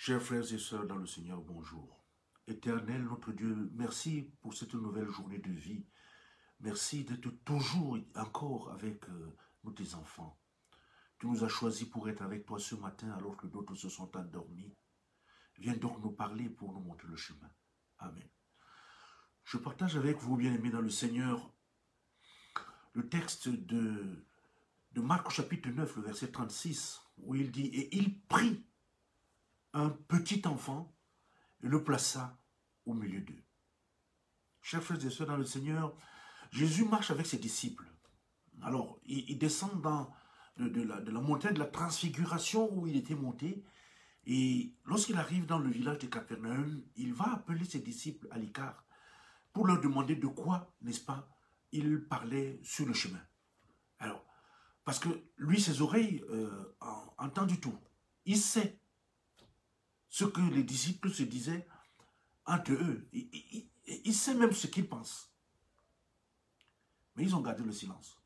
Chers frères et sœurs dans le Seigneur, bonjour. Éternel, notre Dieu, merci pour cette nouvelle journée de vie. Merci d'être toujours encore avec nous, tes enfants. Tu nous as choisis pour être avec toi ce matin alors que d'autres se sont endormis. Viens donc nous parler pour nous montrer le chemin. Amen. Je partage avec vous, bien-aimés dans le Seigneur, le texte de Marc chapitre 9, le verset 36, où il dit « Et il prit un petit enfant et le plaça au milieu d'eux. » Chers frères et sœurs dans le Seigneur, Jésus marche avec ses disciples. Alors, il descend de la montagne de la transfiguration où il était monté. Et lorsqu'il arrive dans le village de Capernaum, il va appeler ses disciples à l'écart pour leur demander de quoi, n'est-ce pas, il parlait sur le chemin. Alors, parce que lui, ses oreilles entendent tout. Il sait ce que les disciples se disaient entre eux. Il sait même ce qu'ils pensent. Mais ils ont gardé le silence.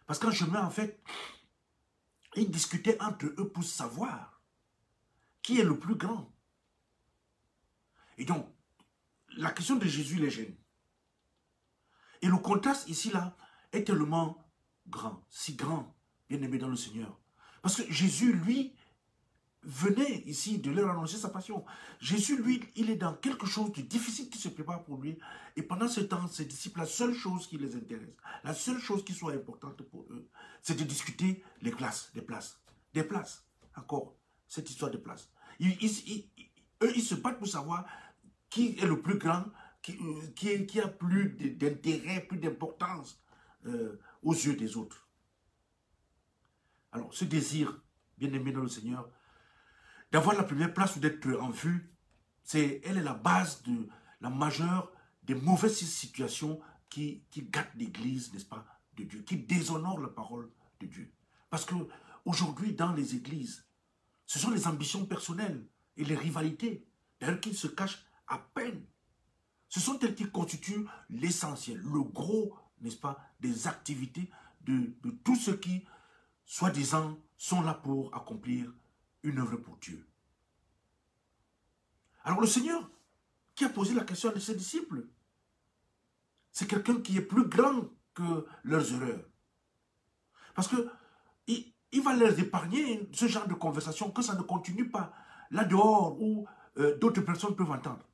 Parce qu'en chemin, en fait, ils discutaient entre eux pour savoir qui est le plus grand. Et donc, la question de Jésus les gêne. Et le contraste ici, là, est tellement grand, si grand, bien aimé dans le Seigneur. Parce que Jésus, lui, venait ici de leur annoncer sa passion. Jésus, lui, il est dans quelque chose de difficile qui se prépare pour lui. Et pendant ce temps, ses disciples, la seule chose qui les intéresse, la seule chose qui soit importante pour eux, c'est de discuter des places. Encore, cette histoire de places. Eux, ils se battent pour savoir qui est le plus grand, qui a plus d'intérêt, plus d'importance aux yeux des autres. Alors, ce désir, bien aimé dans le Seigneur, d'avoir la première place ou d'être en vue, elle est la base de la majeure des mauvaises situations qui gâtent l'Église, n'est-ce pas, de Dieu, qui déshonorent la parole de Dieu. Parce que aujourd'hui, dans les églises, ce sont les ambitions personnelles et les rivalités, d'ailleurs qui se cachent à peine. Ce sont elles qui constituent l'essentiel, le gros, n'est-ce pas, des activités de tous ceux qui, soi-disant, sont là pour accomplir une œuvre pour Dieu. Alors le Seigneur, qui a posé la question à ses disciples, c'est quelqu'un qui est plus grand que leurs erreurs. Parce que il va leur épargner ce genre de conversation, que ça ne continue pas là dehors où d'autres personnes peuvent entendre.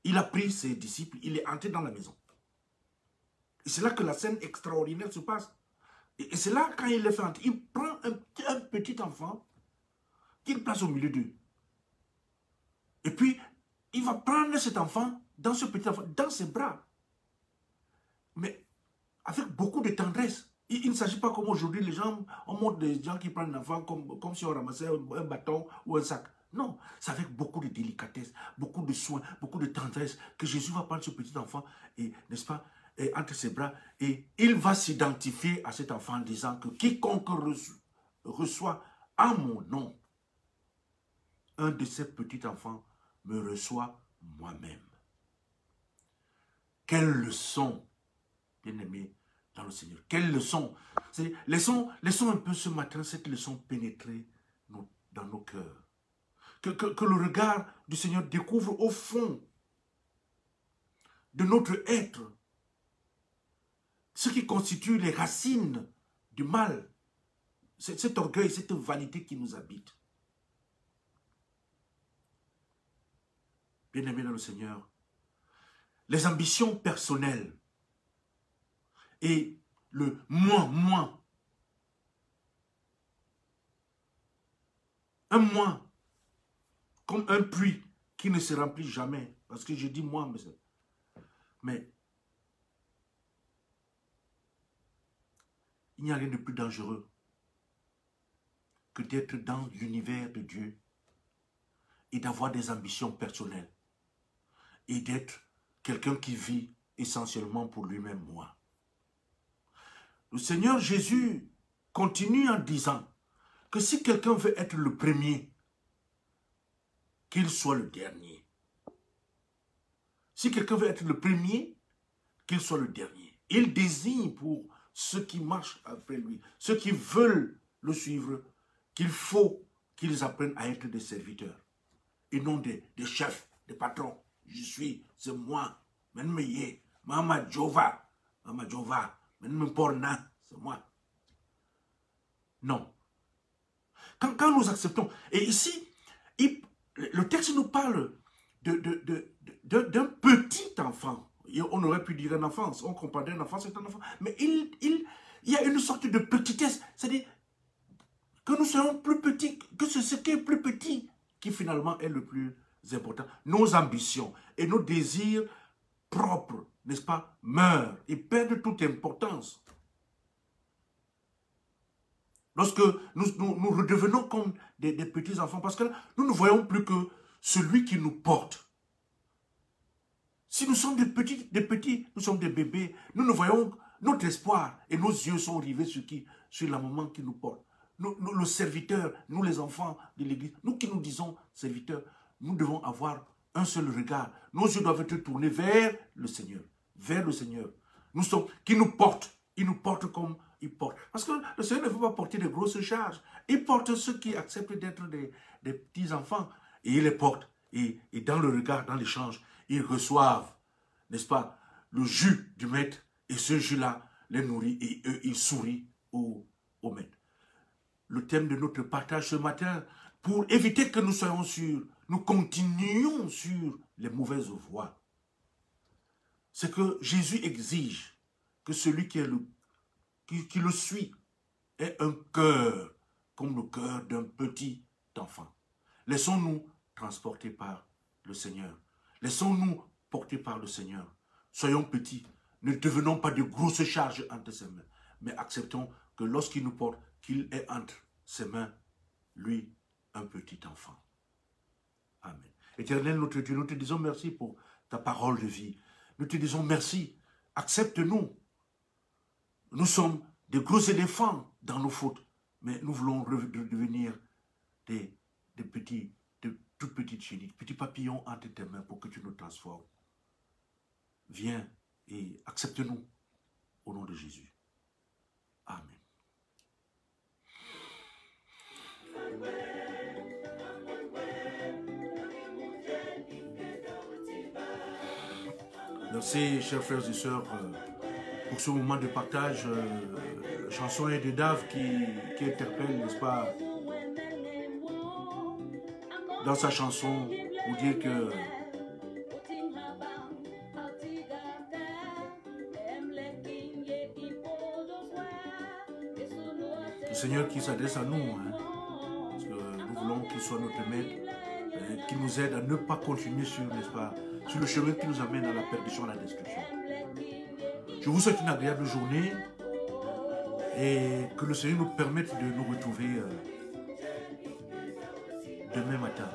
Il a pris ses disciples, il est entré dans la maison. Et c'est là que la scène extraordinaire se passe. Et c'est là, quand il les fait entrer, il prend un petit enfant qu'il place au milieu d'eux. Et puis, il va prendre cet enfant, dans ce petit enfant, dans ses bras. Mais avec beaucoup de tendresse. Il ne s'agit pas comme aujourd'hui, les gens, on montre des gens qui prennent un enfant comme si on ramassait un bâton ou un sac. Non, c'est avec beaucoup de délicatesse, beaucoup de soin, beaucoup de tendresse que Jésus va prendre ce petit enfant, et n'est-ce pas, et entre ses bras, et il va s'identifier à cet enfant en disant que quiconque reçoit à mon nom un de ces petits enfants me reçoit moi-même. Quelle leçon, bien-aimé dans le Seigneur. Quelle leçon. Laissons un peu ce matin cette leçon pénétrer dans nos cœurs. Que le regard du Seigneur découvre au fond de notre être ce qui constitue les racines du mal. Cet orgueil, cette vanité qui nous habite. Bien-aimé dans le Seigneur, les ambitions personnelles et le moi. Un moi, comme un puits qui ne se remplit jamais. Parce que je dis moi, mais il n'y a rien de plus dangereux que d'être dans l'univers de Dieu et d'avoir des ambitions personnelles et d'être quelqu'un qui vit essentiellement pour lui-même, moi. Le Seigneur Jésus continue en disant que si quelqu'un veut être le premier, qu'il soit le dernier. Si quelqu'un veut être le premier, qu'il soit le dernier. Il désigne pour ceux qui marchent après lui, ceux qui veulent le suivre, qu'il faut qu'ils apprennent à être des serviteurs et non des chefs, des patrons. C'est moi. Mama Jova, c'est moi. Non. Quand nous acceptons, et ici, le texte nous parle d'un petit enfant. On aurait pu dire un enfant, on comprendrait un enfant, c'est un enfant. Mais il y a une sorte de petitesse, c'est-à-dire que nous soyons plus petits, que ce qui est plus petit, qui finalement est le plus important. Nos ambitions et nos désirs propres, n'est-ce pas, meurent et perdent toute importance. Lorsque nous redevenons comme des petits enfants, parce que nous ne voyons plus que celui qui nous porte. Si nous sommes des petits, nous sommes des bébés, nous ne voyons notre espoir et nos yeux sont rivés sur la maman qui nous porte. Le serviteur, nous les enfants de l'église, nous qui nous disons serviteurs, nous devons avoir un seul regard. Nos yeux doivent être tournés vers le Seigneur. Vers le Seigneur. Qui nous porte. Il nous porte comme il porte. Parce que le Seigneur ne veut pas porter de grosses charges. Il porte ceux qui acceptent d'être des petits enfants. Et il les porte. Et dans le regard, dans l'échange, ils reçoivent, n'est-ce pas, le jus du maître. Et ce jus-là les nourrit. Et eux, ils sourient au maître. Le thème de notre partage ce matin, pour éviter que nous soyons sûrs, nous continuons sur les mauvaises voies. C'est que Jésus exige que celui qui le suit ait un cœur comme le cœur d'un petit enfant. Laissons-nous transporter par le Seigneur. Laissons-nous porter par le Seigneur. Soyons petits. Ne devenons pas de grosses charges entre ses mains. Mais acceptons que lorsqu'il nous porte, qu'il ait entre ses mains, lui, un petit enfant. Amen. Éternel, notre Dieu, nous te disons merci pour ta parole de vie. Nous te disons merci. Accepte-nous. Nous sommes des gros éléphants dans nos fautes, mais nous voulons devenir des toutes petites chéris, petits papillons entre tes mains pour que tu nous transformes. Viens et accepte-nous au nom de Jésus. Amen. Merci, chers frères et sœurs, pour ce moment de partage. La chanson est de Dave qui interpelle, n'est-ce pas, dans sa chanson, pour dire que le Seigneur qui s'adresse à nous, hein, parce que nous voulons qu'il soit notre maître, qui nous aide à ne pas continuer sur, n'est-ce pas, sur le chemin qui nous amène à la perdition, à la destruction. Je vous souhaite une agréable journée et que le Seigneur nous permette de nous retrouver demain matin.